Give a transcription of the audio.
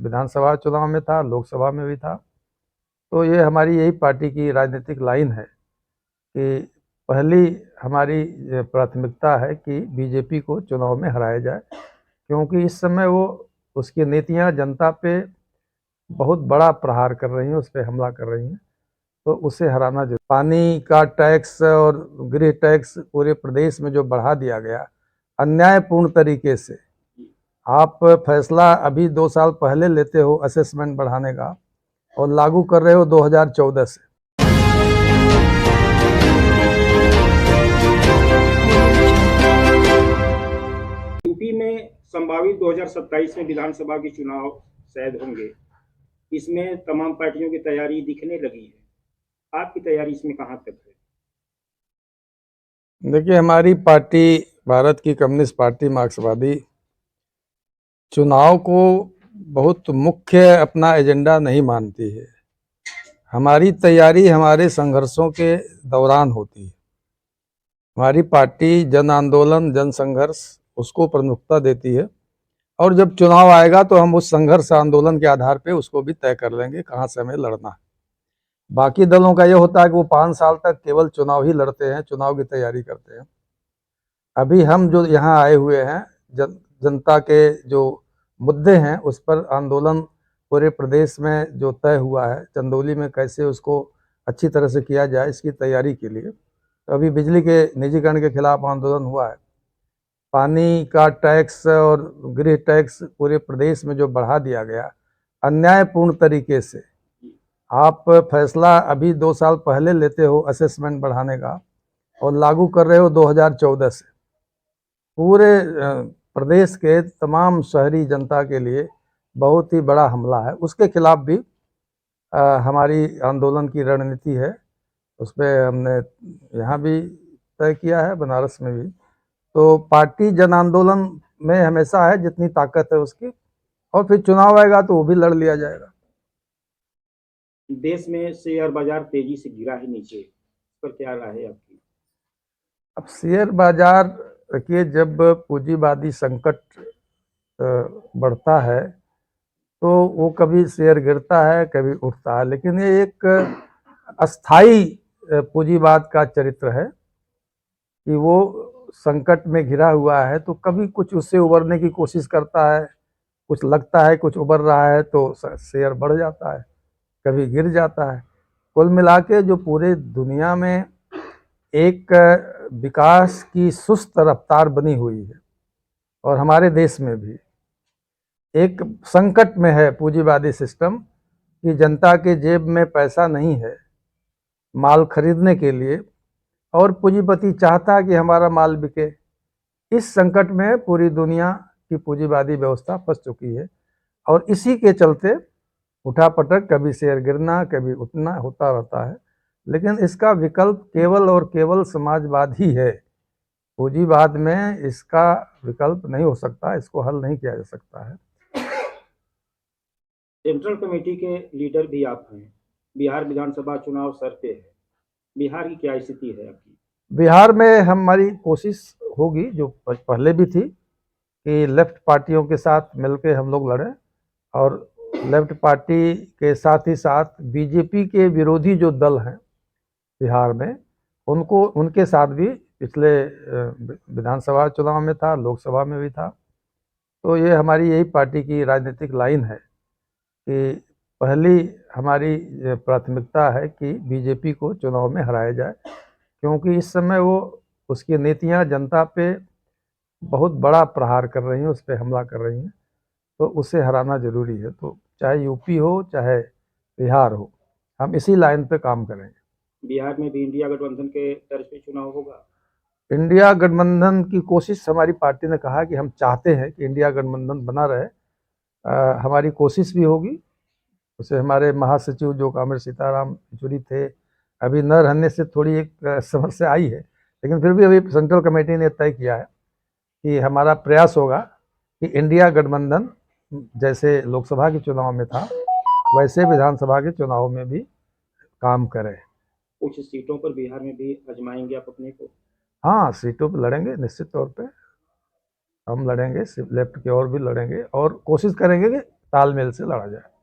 विधानसभा चुनाव में था, लोकसभा में भी था। तो ये हमारी यही पार्टी की राजनीतिक लाइन है कि पहली हमारी प्राथमिकता है कि बीजेपी को चुनाव में हराया जाए, क्योंकि इस समय वो उसकी नीतियां जनता पे बहुत बड़ा प्रहार कर रही हैं, उस पर हमला कर रही हैं। तो उसे हराना जरूरी। पानी का टैक्स और गृह टैक्स पूरे प्रदेश में जो बढ़ा दिया गया अन्यायपूर्ण तरीके से, आप फैसला अभी 2 साल पहले लेते हो असेसमेंट बढ़ाने का और लागू कर रहे हो 2014 से। यूपी में संभावित 2027 में विधानसभा के चुनाव शायद होंगे। इसमें तमाम पार्टियों की तैयारी दिखने लगी है। आपकी तैयारी इसमें कहाँ तक है? देखिए, हमारी पार्टी भारत की कम्युनिस्ट पार्टी मार्क्सवादी चुनाव को बहुत मुख्य अपना एजेंडा नहीं मानती है। हमारी तैयारी हमारे संघर्षों के दौरान होती है। हमारी पार्टी जन आंदोलन, जन संघर्ष उसको प्रमुखता देती है, और जब चुनाव आएगा तो हम उस संघर्ष आंदोलन के आधार पे उसको भी तय कर लेंगे कहाँ से हमें लड़ना है। बाकी दलों का ये होता है कि वो 5 साल तक केवल चुनाव ही लड़ते हैं, चुनाव की तैयारी करते हैं। अभी हम जो यहाँ आए हुए हैं, जनता के जो मुद्दे हैं उस पर आंदोलन पूरे प्रदेश में जो तय हुआ है, चंदौली में कैसे उसको अच्छी तरह से किया जाए, इसकी तैयारी के लिए तो अभी बिजली के निजीकरण के खिलाफ आंदोलन हुआ है। पानी का टैक्स और गृह टैक्स पूरे प्रदेश में जो बढ़ा दिया गया अन्यायपूर्ण तरीके से, आप फैसला अभी 2 साल पहले लेते हो असेसमेंट बढ़ाने का और लागू कर रहे हो 2014 से। पूरे प्रदेश के तमाम शहरी जनता के लिए बहुत ही बड़ा हमला है। उसके खिलाफ भी हमारी आंदोलन की रणनीति है। उस पर हमने यहाँ भी तय किया है, बनारस में भी। तो पार्टी जन आंदोलन में हमेशा है जितनी ताकत है उसकी, और फिर चुनाव आएगा तो वो भी लड़ लिया जाएगा। देश में शेयर बाजार तेजी से गिरा है नीचे, इस पर क्या राय है आपकी? अब शेयर बाजार, देखिए, जब पूंजीवादी संकट बढ़ता है तो वो कभी शेयर गिरता है, कभी उठता है, लेकिन ये एक अस्थाई पूंजीवाद का चरित्र है कि वो संकट में घिरा हुआ है तो कभी कुछ उससे उबरने की कोशिश करता है, कुछ लगता है कुछ उबर रहा है तो शेयर बढ़ जाता है, कभी गिर जाता है। कुल मिला के जो पूरे दुनिया में एक विकास की सुस्त रफ्तार बनी हुई है, और हमारे देश में भी एक संकट में है पूंजीवादी सिस्टम कि जनता के जेब में पैसा नहीं है माल खरीदने के लिए, और पूंजीपति चाहता है कि हमारा माल बिके। इस संकट में पूरी दुनिया की पूंजीवादी व्यवस्था फंस चुकी है, और इसी के चलते उठापटक, कभी शेयर गिरना कभी उठना होता रहता है। लेकिन इसका विकल्प केवल और केवल समाजवाद ही है। पूंजीवाद में इसका विकल्प नहीं हो सकता, इसको हल नहीं किया जा सकता है। सेंट्रल कमेटी के लीडर भी आप हैं। बिहार विधानसभा चुनाव सर पे है। बिहार की क्या स्थिति है आपकी? बिहार में हमारी कोशिश होगी, जो पहले भी थी, कि लेफ्ट पार्टियों के साथ मिलकर हम लोग लड़ें, और लेफ्ट पार्टी के साथ ही साथ बीजेपी के विरोधी जो दल हैं बिहार में, उनको उनके साथ भी पिछले विधानसभा चुनाव में था, लोकसभा में भी था। तो ये हमारी यही पार्टी की राजनीतिक लाइन है कि पहली हमारी प्राथमिकता है कि बीजेपी को चुनाव में हराया जाए, क्योंकि इस समय वो उसकी नीतियां जनता पे बहुत बड़ा प्रहार कर रही हैं, उस पर हमला कर रही हैं। तो उसे हराना जरूरी है। तो चाहे यूपी हो चाहे बिहार हो, हम इसी लाइन पे काम करेंगे। बिहार में भी इंडिया गठबंधन के तर्ज पे चुनाव होगा? इंडिया गठबंधन की कोशिश, हमारी पार्टी ने कहा कि हम चाहते हैं कि इंडिया गठबंधन बना रहे। हमारी कोशिश भी होगी। उसे हमारे महासचिव जो कामरेड सीताराम येचुरी थे, अभी न रहने से थोड़ी एक समस्या आई है, लेकिन फिर भी अभी सेंट्रल कमेटी ने तय किया है कि हमारा प्रयास होगा कि इंडिया गठबंधन जैसे लोकसभा के चुनाव में था वैसे विधानसभा के चुनाव में भी काम करे। कुछ सीटों पर बिहार में भी आजमाएंगे आप अपने को? हाँ, सीटों पर लड़ेंगे, निश्चित तौर पे हम लड़ेंगे, लेफ्ट की ओर भी लड़ेंगे, और कोशिश करेंगे कि तालमेल से लड़ा जाए।